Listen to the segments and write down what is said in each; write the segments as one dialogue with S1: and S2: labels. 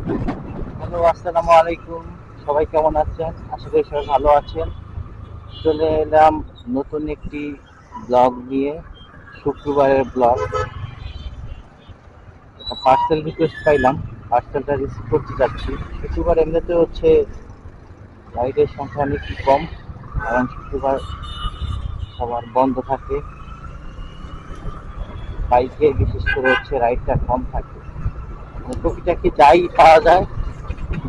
S1: Hello, আসসালামু আলাইকুম। সবাই কেমন আছেন? আশা করি সবাই ভালো আছেন। চলে এলাম নতুন একটি ব্লগ নিয়ে, শুক্রবারের ব্লগ। একটা পার্সেল রিকোয়েস্ট পাইলাম, পার্সেলটা রিসিভ করতে যাচ্ছি। শুক্রবার এমনিতে হচ্ছে রাইডের সংখ্যা অনেকই কম, কারণ শুক্রবার সবার বন্ধ থাকে। বাইকে বিশেষ করে হচ্ছে রাইডটা কম থাকে, মানে টুকিটাকি যাই পাওয়া যায়,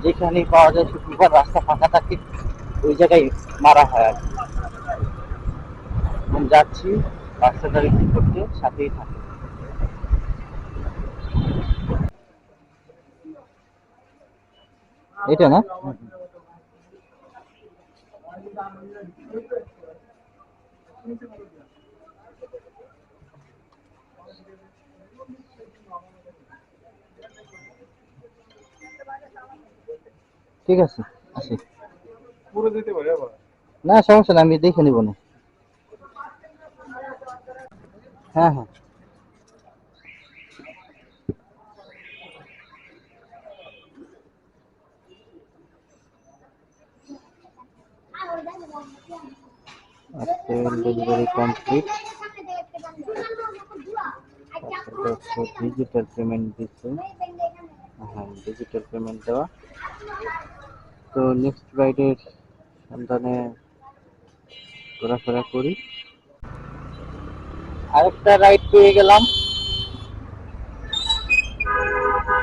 S1: যেখানেই পাওয়া যায় শুক্রবার রাস্তা ফাঁকা থাকে, ওই জায়গায় মারা হয় আর কি। এখন যাচ্ছি পার্সেলটা রিসিভ করতে, সাথেই থাকে। এটা না? ঠিক আছে, আসি। না সমস্যা না, আমি দেখে নিব না। হ্যাঁ হ্যাঁ। Parcel delivery complete. পার্সেলটা হচ্ছে ডিজিটাল পেমেন্ট দিচ্ছে। হ্যাঁ, ডিজিটাল পেমেন্ট দেওয়া। তো নেক্সট রাইডের সন্ধানে ঘোরাফেরা করি। আরেকটা রাইড পেয়ে গেলাম,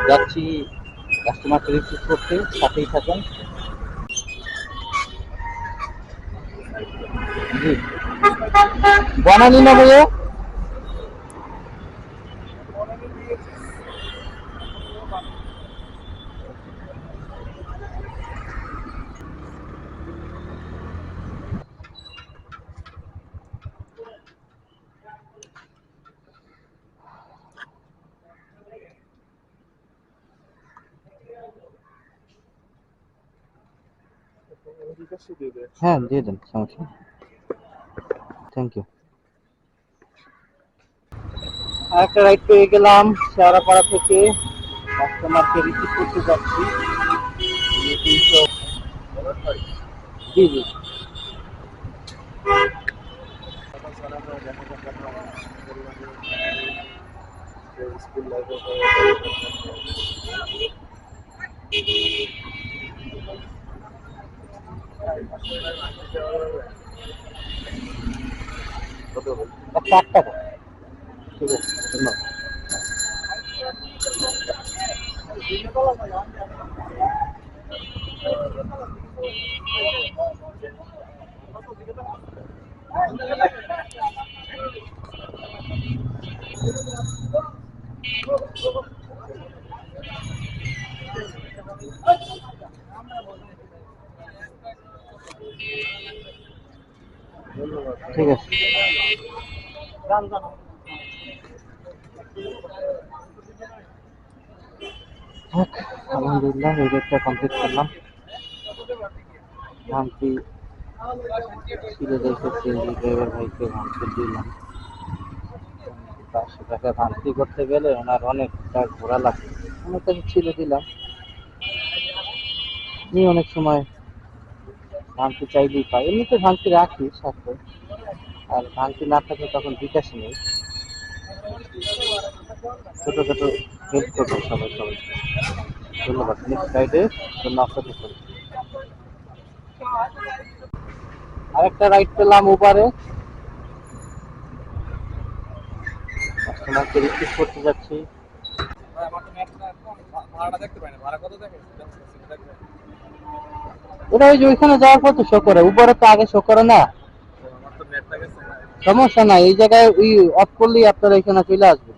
S1: যাচ্ছি কাস্টমারকে রিসিভ করতে, সাথেই থাকেন। জি, বানানি না ভাইয়া? হ্যাঁ দিয়ে দেন, সমস্যা নেই। Thank you. আরেকটা রাইড পেয়ে গেলাম শেওড়াপাড়া থেকে, কাস্টমারকে রিসিভ করতে যাচ্ছি। 300। জি জি। একটা 8 টাকা। ঠিক আছে, ধন্যবাদ। ঠিক আছে। থাক, আলহামদুলিল্লাহ এই রেটটা কমপ্লিট করলাম। ভাঙতি ছিল দেখে সিএনজি ড্রাইভার ভাইকে ভাঙতি দিলাম। 500 টাকা ভাঙতি করতে গেলে ওনার অনেকটা ঘোরা লাগবে, আমার কাছে ছিল দিলাম। আমি অনেক সময় ভাঙতি চাইলেই পাই, এমনিতে ভাঙতি রাখি সাথে, আর ভাঙতি না থাকলে তখন বিকাশে নেই। ছোট ছোট হেল্প করবো সবাই সবাই। ধন্যবাদ। নেক্সট রাইডের জন্য অপেক্ষা করি। আরেকটা রাইড পেলাম উবারে, কাস্টমারকে রিসিভ করতে যাচ্ছি। ওরা ওই যে ওইখানে যাওয়ার পর তো শো করে, উবারে তো আগে শো করে না। সমস্যা নাই, এই জায়গায় ওই অফ করলেই আপনারা এখানে চলে আসবে।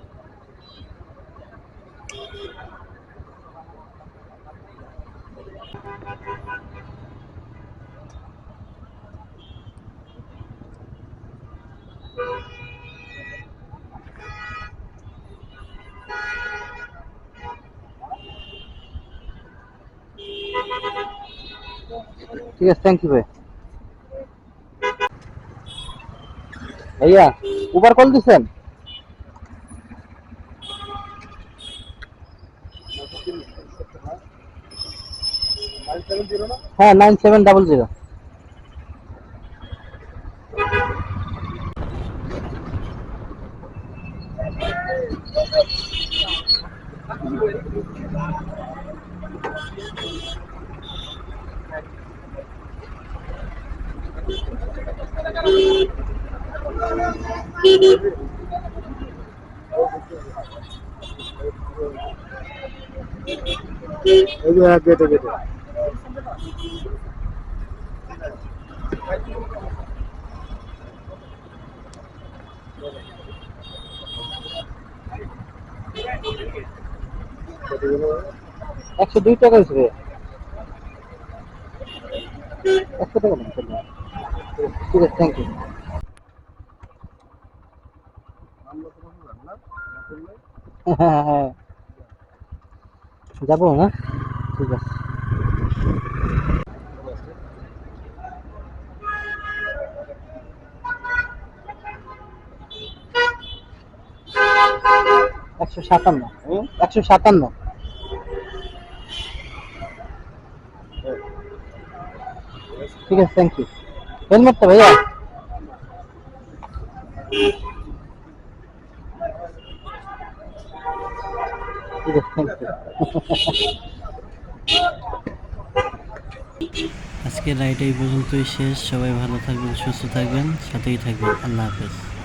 S1: ঠিক আছে, থ্যাংক ইউ ভাই। ভাইয়া, উবার কল দিচ্ছেন? হ্যাঁ 9700।
S2: এই যে গেটে গেটে
S1: 102 টাকা হয়েছে ভাইয়া। 100 টাকা দেন চলবে। ঠিক আছে, থ্যাংক ইউ। হ্যাঁ হ্যাঁ যাবো না, ঠিক আছে। একশো সাতান্ন, 157। ঠিক আছে, থ্যাংক ইউ। হেলমেটটা ভাইয়া। ঠিক আছে, থ্যাংক ইউ।
S3: আজকের রাইড এই পর্যন্তই শেষ। সবাই ভালো থাকবেন, সুস্থ থাকবেন, সাথেই থাকবেন। আল্লাহ হাফেজ।